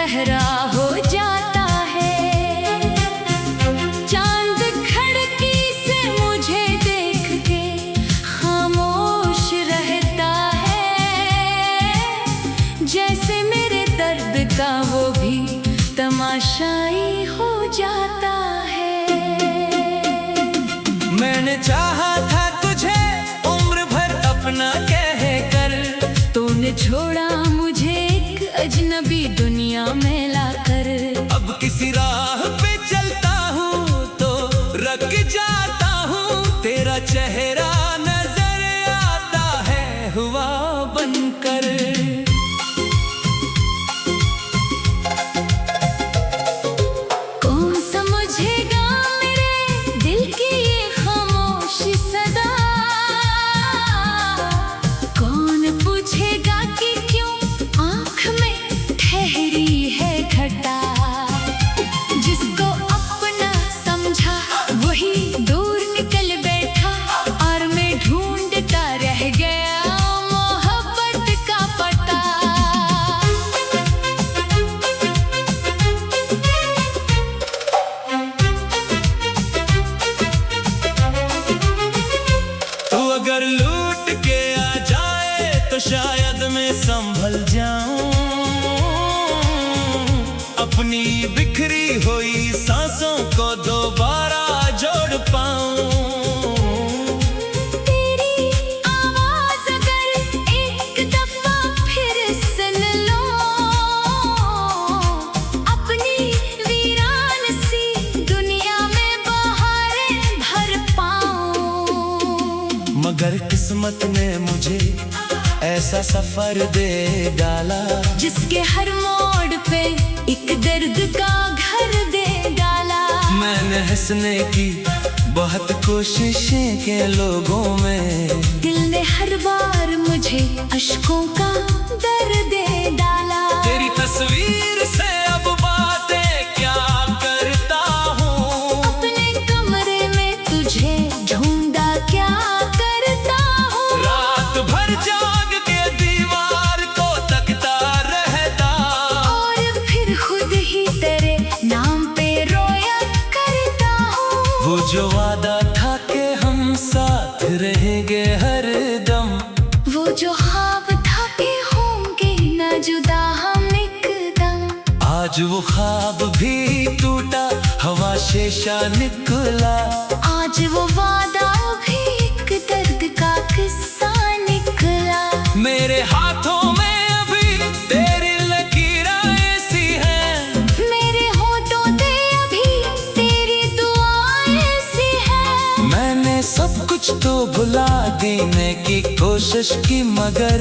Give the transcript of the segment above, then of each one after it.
अंधेरा हो जाता है। चांद खिड़की से मुझे देख के खामोश रहता है, जैसे मेरे दर्द का वो भी तमाशाई हो जाता है। मैंने चाहा था तुझे उम्र भर अपना कह कर, तूने छोड़ा मुझे एक अजनबी दुनिया में लाकर। अब किसी राह पे चलता हूँ तो रख जाता हूँ, तेरा चेहरा नजर आता है हुआ बनकर। कौन समझेगा मेरे दिल की ये खामोश सदा, कौन पूछेगा कि क्यों आँख में ठहरी है घटा। जिसको अपना समझा वही दूर निकल बैठा, और मैं ढूंढता रह गया मोहब्बत का पता। तू अगर लूट के आ जाए तो शायद मैं संभल जाऊं, अपनी बिखरी हुई सांसों को दोबारा जोड़ पाऊं। तेरी आवाज अगर एक दफा फिर सुन लो, अपनी वीरान सी दुनिया में बहारें भर पाऊं। मगर किस्मत ने मुझे ऐसा सफर दे डाला, जिसके हर मोड़ पे एक दर्द का घर दे डाला। मैंने हंसने की बहुत कोशिशें के लोगों में, दिल ने हर बार मुझे अश्कों का दर्द दे डाला। तेरी तस्वीर से अब बातें क्या करता हूँ, अपने कमरे में तुझे ढूंढा क्या करता हूँ। रात भर जाग के दीवार को तकता रहता, और फिर खुद ही तेरे नाम पे रोया करता हूँ। वो जो वादा था कि हम साथ रहेंगे हर दम, वो जो ख्वाब था कि होंगे न जुदा हम एकदम। आज वो ख्वाब भी टूटा, हवा शेषा निकला। आज वो वादा भी एक दर्द का किस्सा निकला। मेरे हाथों में अभी तेरी लकीरें ऐसी हैं, मेरे होठों पे अभी तेरी दुआएं ऐसी हैं। मैंने सब कुछ तो भुला देने की कोशिश की, मगर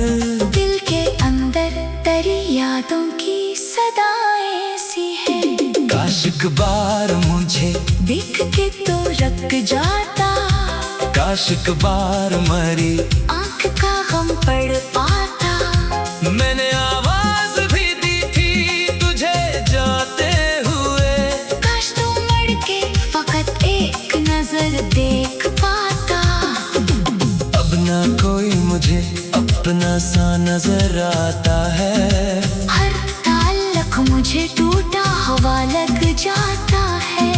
दिल के अंदर तेरी यादों की सदाएं सी हैं। काश एक बार मुझे देख के तो रख जाता, काश एक बार मरी आँख का गम पड़ पाता। मैंने आवाज भी दी थी तुझे जाते हुए, काश तू मुड़ के फकत एक नजर देख पाता। अब ना कोई मुझे अपना सा नजर आता है, हर ताल्लुक मुझे टूटा हुआ लग जाता है।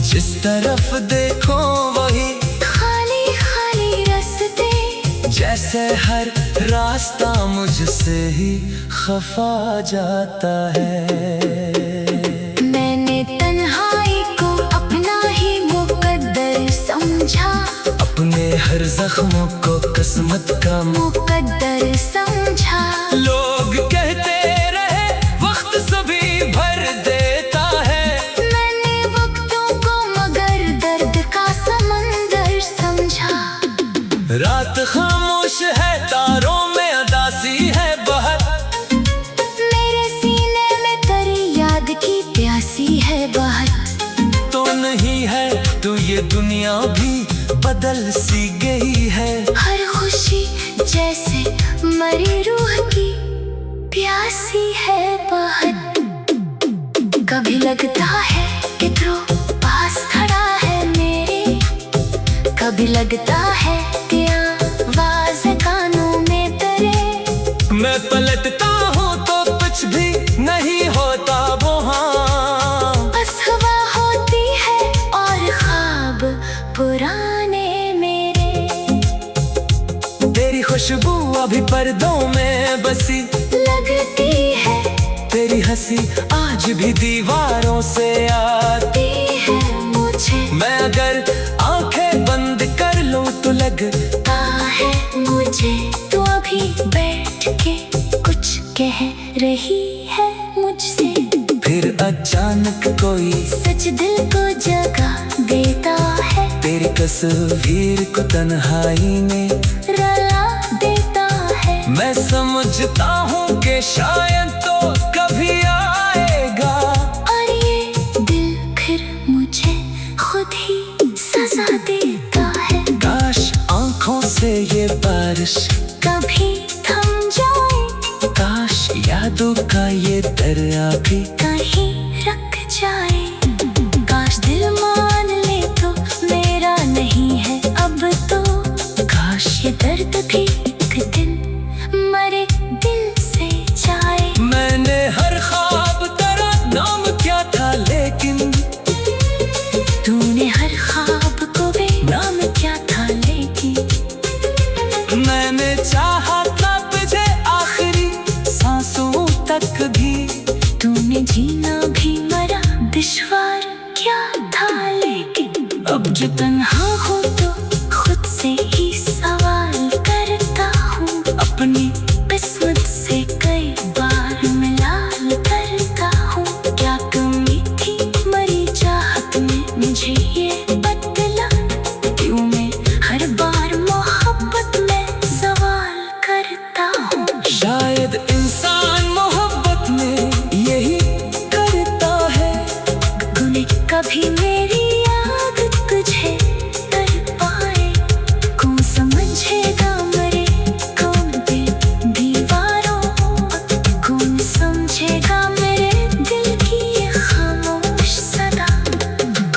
जिस तरफ देखो वही खाली खाली रास्ते, जैसे हर रास्ता मुझसे ही खफा जाता है। मैंने तन्हाई को अपना ही मुकद्दर समझा, अपने हर जख्मों को किस्मत का मुकद्दर समझा। लोग कहते रहे वक्त सभी भर देता है, मैंने वक्तों को मगर दर्द का समंदर समझा। रात खामोश है, तारों में उदासी है बहत, मेरे सीने में तेरी याद की प्यासी है बहत। तो नहीं है तो ये दुनिया भी बदल सी गई है। हर खुशी जैसे मरी रूह की प्यासी है बहत। कभी लगता है कि तू पास खड़ा है मेरे, कभी लगता है कि आवाज़ कानों में तेरे। मैं पलटता हूँ तो कुछ भी नहीं होता, खुशबू अभी पर्दों में बसी लगती है, तेरी हंसी आज भी दीवारों से आती है मुझे। मैं अगर आंखें बंद कर लूं तो लगता है मुझे तू अभी बैठ के कुछ कह रही है मुझसे। फिर अचानक कोई सच दिल को जगा देता है, तेरी तस्वीर को तन्हाई में रुला देता है। मैं समझता हूँ कि शायद तो कभी आएगा, और ये दिल फिर मुझे खुद ही सजा देता है। काश आंखों से ये बारिश कभी थम जाए, काश यादों का ये दरिया भी कहीं रख जाए। काश दिल मान ले तो मेरा नहीं है अब तो, काश ये दर्द भी एक दिन मरे दिल से जाए। मैंने हर ख्वाब तेरा नाम क्या था, लेकिन तूने हर ख्वाब को बेनाम क्या था, लेकिन मैंने चाहा था तुझे आखिरी सांसों तक भी। तूने जीना भी मरा दुश्वार क्या था, लेकिन अब जो तन्हा हो तो खुद से ही सवाल करता हूँ। अपनी किस्मत से कई बार मिलाल करता हूँ। क्या कमी थी मरी चाहत में, मुझे ये बतला। क्यों मैं हर बार मोहब्बत में सवाल करता हूँ। शायद इंसान मोहब्बत में यही करता है, कभी मेरी याद तुझे तर पाए। कौन समझेगा मरे कौन दे दीवारों, कौन समझेगा मेरे दिल की ये खामोश सदा।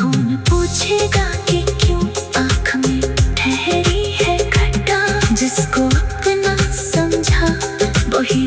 कौन पूछेगा कि क्यों आँख में ठहरी है घटा, जिसको अपना समझा वही।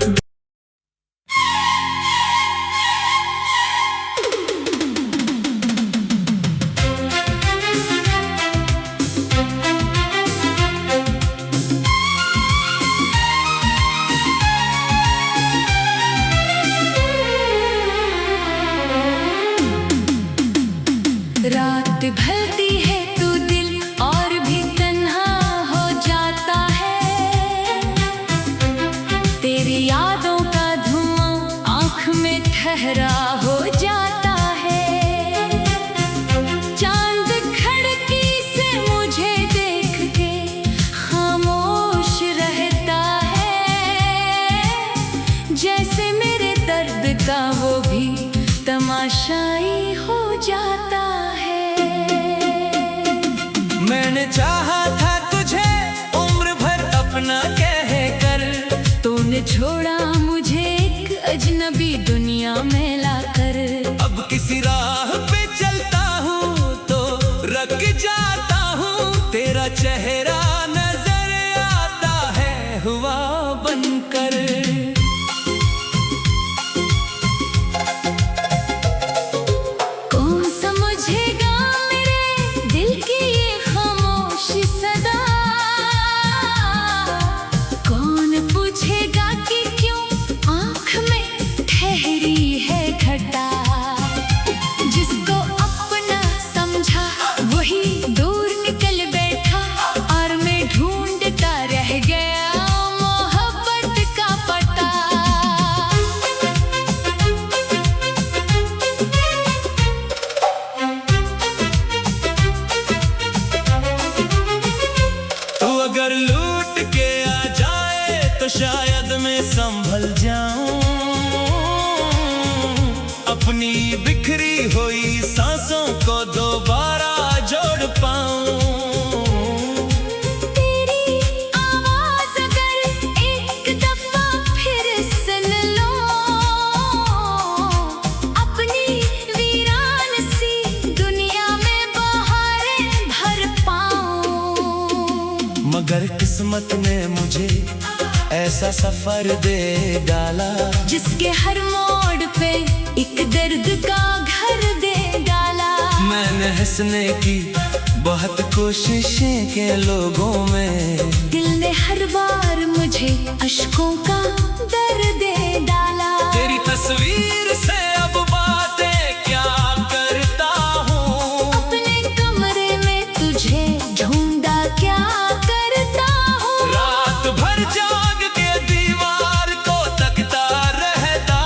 रात ढलती है तो दिल और भी तन्हा हो जाता है। तेरी यादों का धुआं आँख में ठहरा हो जाता है। चांद खिड़की से मुझे देख के खामोश रहता है, जैसे मेरे दर्द का वो भी तमाशाई हो जाता है। मैंने चाहा था तुझे उम्र भर अपना कह कर, तूने छोड़ा मुझे एक अजनबी दुनिया में लाकर। अब किसी राह पे चलता हूँ तो रख जाता हूँ, तेरा चेहरा नजर आता है हुआ बनकर। कौन समझेगा मेरे दिल की ये खामोश सदा, कौन पूछेगा कि क्यों आँख में ठहरी है घटा, जिसको अपना समझा वही दूर निकल बैठा। और मैं ढूंढता रह गया मोहब्बत का पता। तू अगर लूट के आ जाए तो शायद मैं संभल जाऊं, अपनी बिखरी हुई सांसों को दोबारा जोड़ पाऊं। तेरी आवाज अगर एक दफा फिर सुन लो, अपनी वीरान सी दुनिया में बहारें भर पाऊं। मगर किस्मत ने मुझे ऐसा सफर दे डाला, जिसके हर मोड़ पे एक दर्द का घर दे डाला। मैंने हंसने की बहुत कोशिशें के लोगों में दिल ने हर बार मुझे अश्कों का दर्द दे डाला। तेरी तस्वीर से अब बातें क्या करता हूँ, अपने कमरे में तुझे ढूंढा क्या करता हूँ। रात भर जाग के दीवार को तकता रहता,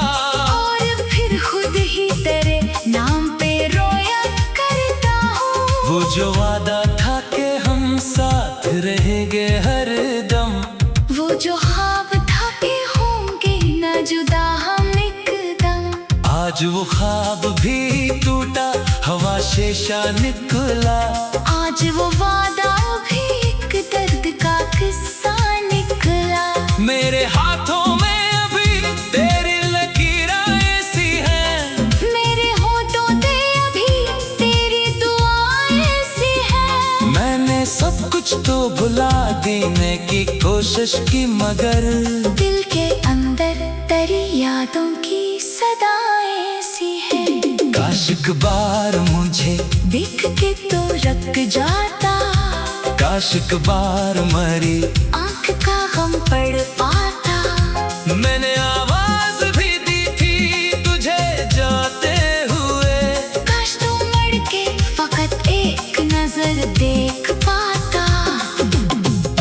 और फिर खुद ही तेरे नाम पे रोया करता हूँ। वो जो वादा था कि हम साथ रहेंगे हर दम, वो जो ख्वाब था कि होंगे न जुदा हम एकदम, आज वो ख्वाब भी टूटा, हवा शेषा निकला। आज वो वादा भी एक दर्द का किस्सा निकला। मेरे हाथों में अभी तेरी लकीरें ऐसी हैं, मेरे होठों पे अभी तेरी दुआएं ऐसी हैं। मैंने सब कुछ तो भुला देने की कोशिश की, मगर दिल के अंदर तेरी यादों की सदाएं सी है। काश एक बार मुझे देख के तो रक जाता, काश एक बार मरी आंख का गम पड़ पाता। मैंने आवाज भी दी थी तुझे जाते हुए, काश तू मुड़ के फकत एक नजर देख पाता।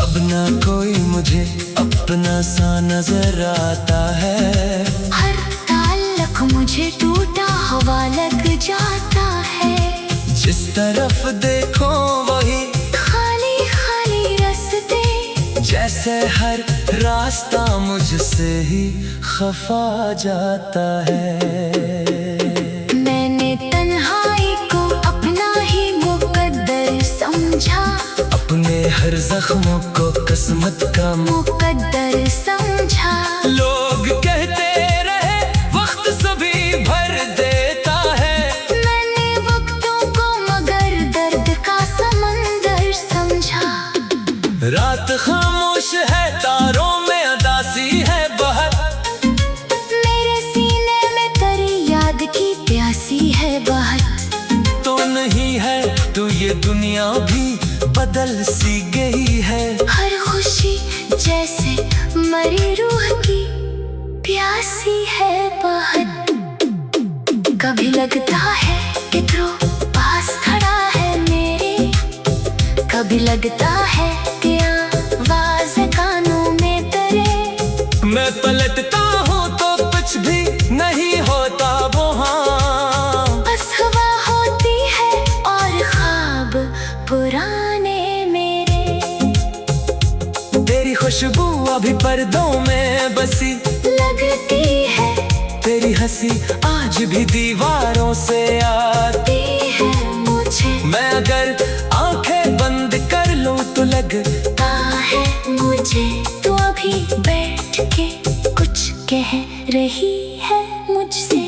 अब ना कोई मुझे अपना सा नजर आता है, हर ताल्लुक मुझे टूटा हवा लग जाता है। जिस तरफ देखो वही खाली खाली रास्ते, जैसे हर रास्ता मुझसे ही खफा जाता है। मैंने तन्हाई को अपना ही मुकद्दर समझा, अपने हर जख्मों को किस्मत का मुकद्दर समझा। लोग कहते रहे वक्त सभी भर देता है, मैंने वक्तों को मगर दर्द का समंदर समझा। रात खामोश है, तारों में उदासी है बहुत, मेरे सीने में तेरी याद की प्यासी है बहुत। तो नहीं है तो ये दुनिया भी बदल सी गई है। हर खुशी जैसे मरी रूह की प्यासी है बहुत। कभी लगता है कि तू पास खड़ा है मेरे, कभी लगता है कि आवाज़ कानों में तेरे। मैं पलटता हूँ तो कुछ भी नहीं होता वहाँ, बस हवा होती है और ख्वाब पुराने मेरे। तेरी खुशबू अभी पर्दों में बसी लगती है, तेरी हंसी आज भी दीवारों से आती है मुझे। मैं अगर आंखें बंद कर लूं तो लगता है मुझे तू अभी बैठ के कुछ कह रही है मुझसे।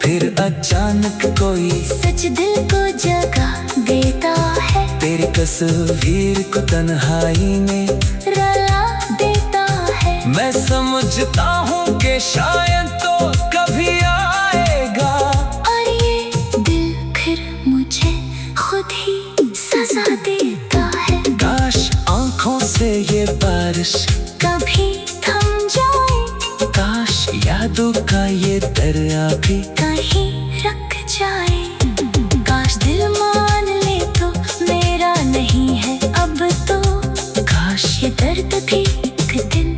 फिर अचानक कोई सच दिल को जगा देता है, तेरी तस्वीर को तन्हाई में रुला देता है। मैं समझता हूँ कि शायद तो कभी आएगा, और ये दिल फिर मुझे खुद ही सजा देता है। काश आंखों से ये बारिश कभी थम जाए, काश यादों का ये दरिया भी कहीं रख जाए। काश दिल मान ले तो मेरा नहीं है अब तो, काश ये दर्द भी एक दिन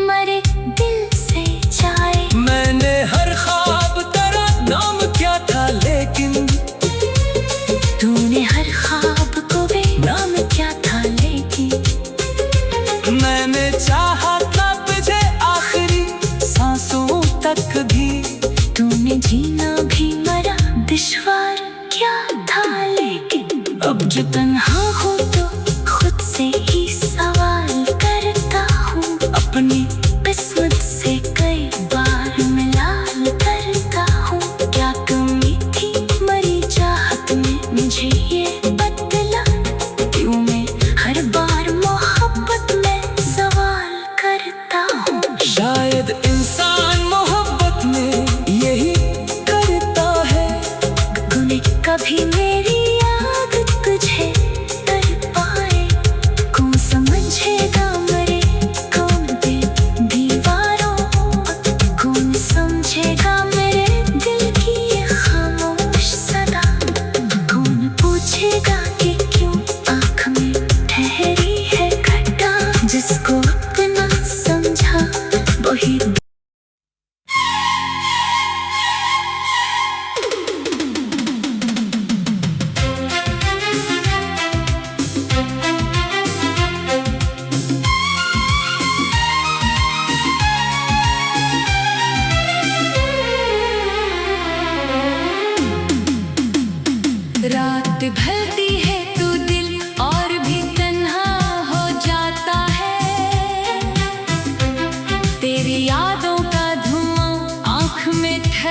मरे दिल से जाए। मैंने हर ख्वाब तेरा नाम क्या था, लेकिन तूने हर ख्वाब को भी नाम क्या था, लेकिन मैंने चाहा था तुझे आखिरी सांसों तक भी। तूने जीना भी मरा दुश्वार क्या था, लेकिन अब जो तन्हा हो तो खुद से ही सवाल करता हूँ। अपनी किस्मत से कई बार मिलाल करता हूँ। क्या कमी थी मरी चाहत में मुझे ये बतला, क्यों मैं हर बार मोहब्बत में सवाल करता हूँ। शायद इंसान मोहब्बत में यही करता है, तूने कभी मेरी याद तुझे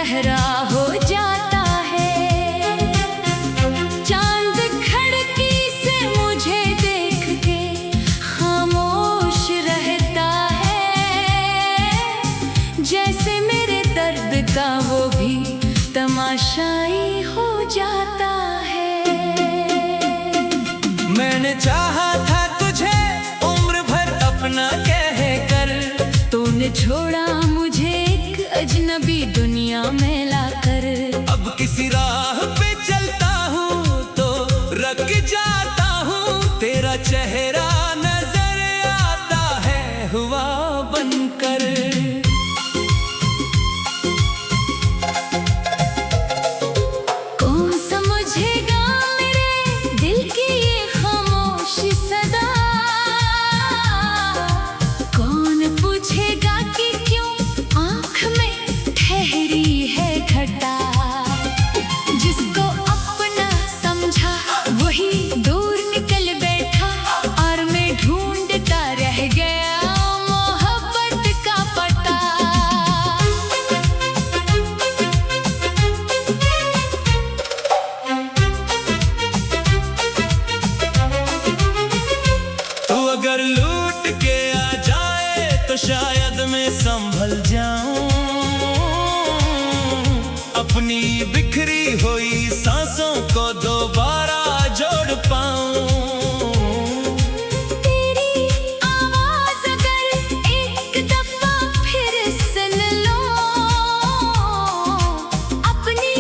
गहरा हो जाता है। चांद खिड़की से मुझे देख के खामोश रहता है, जैसे मेरे दर्द का वो भी तमाशाई हो जाता है। मैंने चाहा था तुझे उम्र भर अपना कह कर, तूने छोड़ा मुझे एक अजनबी दुनिया में लाकर। अब किसी राह पे चलता हूँ तो रख जाता हूँ, तेरा चेहरा नजर आता है हुआ बनकर। कौन समझेगा मेरे दिल की ये खामोश सदा, कौन पूछेगा कि क्यों आँख में ठहरी है घटा। जिसको अपना समझा वही दूर निकल बैठा, और मैं ढूंढता रह गया मोहब्बत का पता। तू अगर लूट के आ जाए तो शायद मैं संभल जाऊं, अपनी बिखरी हुई सांसों को दोबारा जोड़ पाऊं। तेरी आवाज़ अगर एक दफा फिर सुन लो, अपनी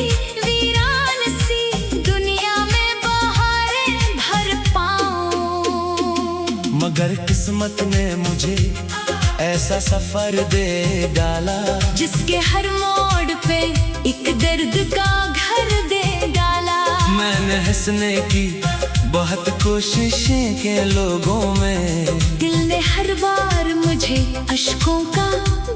वीरान सी दुनिया में बहारें भर पाऊं। मगर किस्मत ने मुझे ऐसा सफर दे डाला, जिसके हर मोड़ पे एक दर्द का घर दे डाला। मैंने हंसने की बहुत कोशिशें के लोगों में, दिल ने हर बार मुझे अश्कों का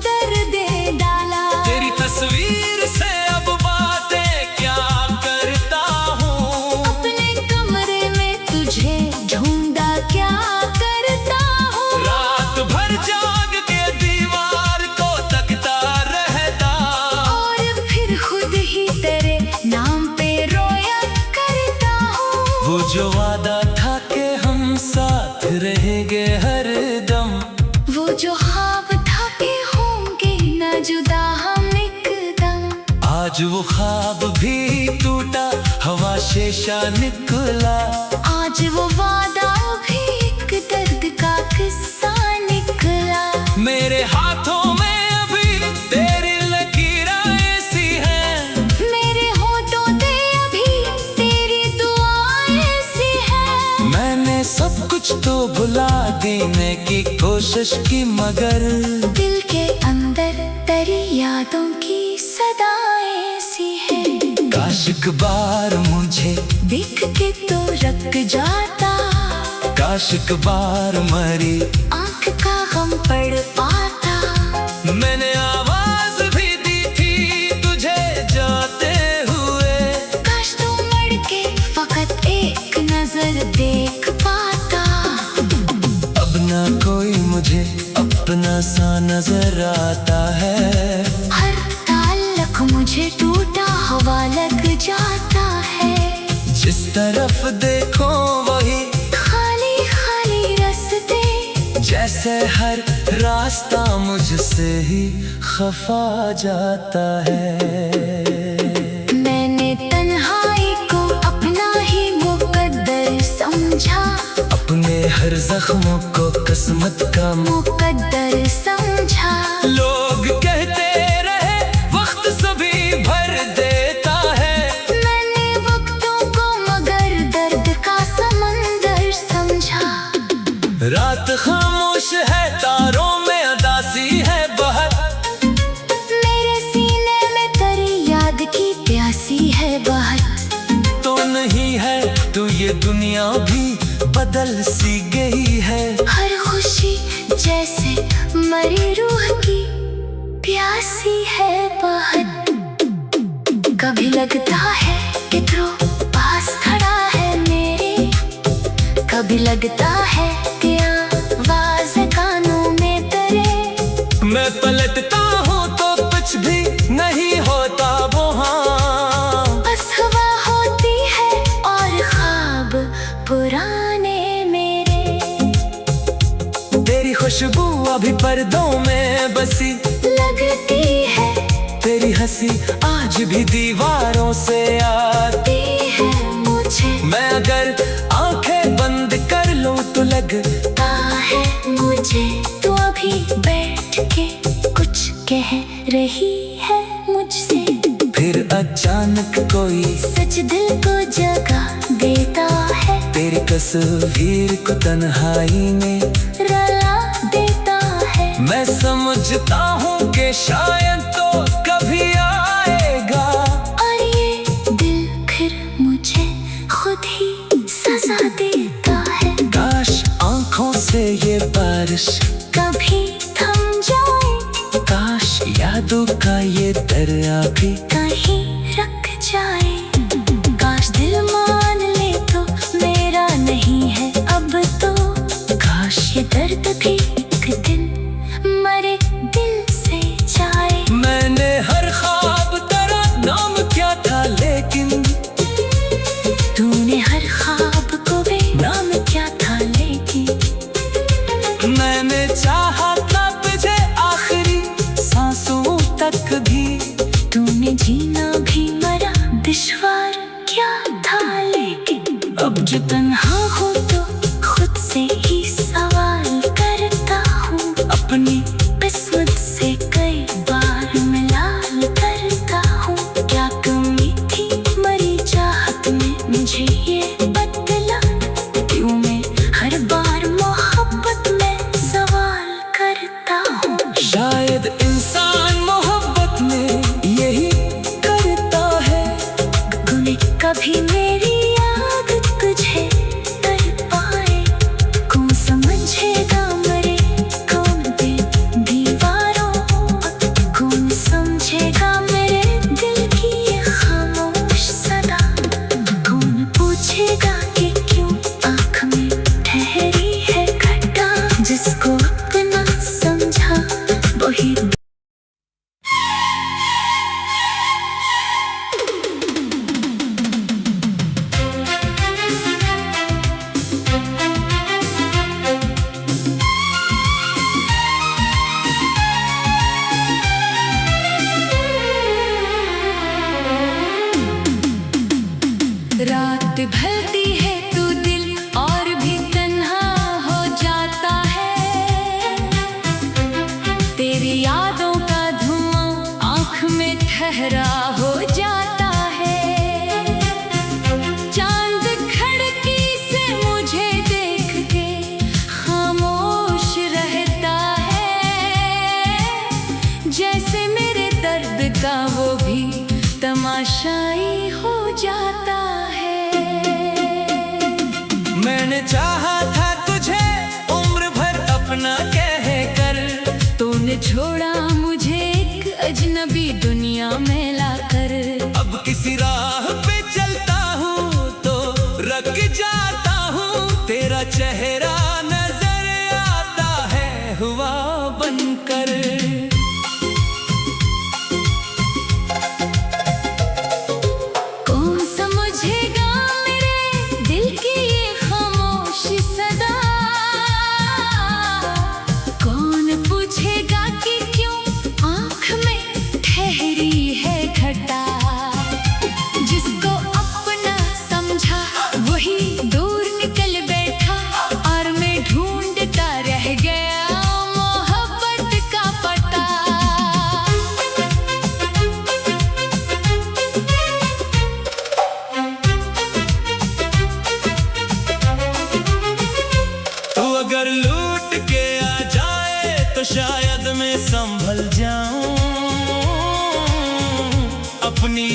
दर्द दे डाला। तेरी तस्वीर से अब बातें क्या करता हूँ, अपने कमरे में तुझे ढूंढा क्या करता हूँ। रात भर जाग के दीवार को तकता रहता, और फिर खुद ही तेरे नाम पे रोया करता हूँ। वो जो वादा था कि हम साथ रहेंगे हर दम, वो जो ख्वाब था कि होंगे न जुदा हम एकदम। आज वो ख्वाब भी टूटा, हवा शेषा निकला। आज वो वादा भी एक दर्द का किस्सा निकला। मेरे हाथों में अभी तेरी लकीरें ऐसी हैं, मेरे होठों पे अभी तेरी दुआएं ऐसी हैं। मैंने सब कुछ तो भुला देने की कोशिश की, मगर दिल के अंदर तेरी यादों की सदाएं सी हैं। काश एक बार मुझे देख के तो रख जाता, काश एक बार मरी आँख का गम पड़ पाता। मैंने आवाज भी दी थी तुझे जाते हुए, काश तू मड़ के फकत एक नजर देख पाता। अब ना कोई मुझे अपना सा नजर आता है। हर ताल्लुक मुझे टूटा हवा लग जाता है। जिस तरफ देखो वही खाली खाली रास्ते, जैसे हर रास्ता मुझसे ही खफा जाता है। मैंने तन्हाई को अपना ही मुकद्दर समझा, अपने हर जख्मों को किस्मत का मुकद्दर समझा। लोग कहते रहे वक्त सभी भर देता है, मैंने वक्तों को मगर दर्द का समंदर समझा। रात खामोश है तारों में अदासी है बहर, मेरे सीने में तेरी याद की प्यासी है बहर। तो नहीं है तो ये दुनिया भी बदल सी गई है। हर खुशी जैसे मरी रूह की प्यासी है बहर। कभी लगता है कि तू पास खड़ा है मेरे, कभी लगता है कि आवाज़ कानों में तेरे। मैं पलटता हूँ तो कुछ भी नहीं होता, भी पर्दों में बसी लगती है तेरी हंसी आज भी दीवारों से आती है मुझे। मैं अगर आंखें बंद कर लूं तो लगता है मुझे तू अभी बैठ के कुछ कह रही है मुझसे। फिर अचानक कोई सच दिल को जगा देता है, तेरी तस्वीर को तन्हाई में रुला देता है। मैं समझता हूँ कि शायद तो कभी आएगा और ये दिल फिर मुझे खुद ही सजा देता है। काश आंखों से ये बारिश कभी थम जाए, काश यादों का ये दरिया भी कहीं रख जाए। काश दिल मान ले तो मेरा नहीं है अब तो, काश ये दर्द भी एक दिन मरे दिल से जाए। मैंने हर ख्वाब तेरा नाम क्या था लेकिन तूने हर ख्वाब को भी नाम क्या था लेकिन। मैंने चाहा था तुझे आखिरी सांसों तक भी, तूने जीना भी मरा दुश्वार क्या था लेकिन। अब जो तन्हा हो तो खुद से ही सवाल करता हूँ, अपनी किस्मत से कई बार मिलाल करता हूँ। क्या कमी थी मरी चाहत में मुझे ये बदला, क्यों मैं हर बार मोहब्बत में सवाल करता हूँ। शायद इंसान मोहब्बत में यही करता है, तूने कभी मेरी याद तुझे कर पाए। कौन समझेगा मेरे कौन दे दीवारों, कौन समझेगा मेरे दिल की ये खामोश सदा। कौन पूछेगा कि क्यों आँख में ठहरी है घटा, जिसको अपना समझा वही। रात ढलती है तू दिल और भी तन्हा हो जाता है, तेरी यादों का धुआं आँख में ठहरा हो जाता है। चांद खिड़की से मुझे देख के खामोश रहता है, जैसे मेरे दर्द का वो भी तमाशाई हो जाता है। मैंने चाहा था तुझे उम्र भर अपना कह कर, तूने छोड़ा मुझे एक अजनबी दुनिया में लाकर। अब किसी राह पे चलता हूँ तो रख जाता हूँ, तेरा चेहरा नजर आता है हुआ बनकर। कौन समझेगा मेरे दिल की ये खामोश सदा, कौन पूछेगा कि क्यों आँख में ठहरी है घटा, जिसको अपना समझा वही दूर निकल बैठा। और मैं ढूंढता रह गया मोहब्बत का पता। तू अगर लूट के आ जाए तो शायद मैं संभल जाऊं, अपनी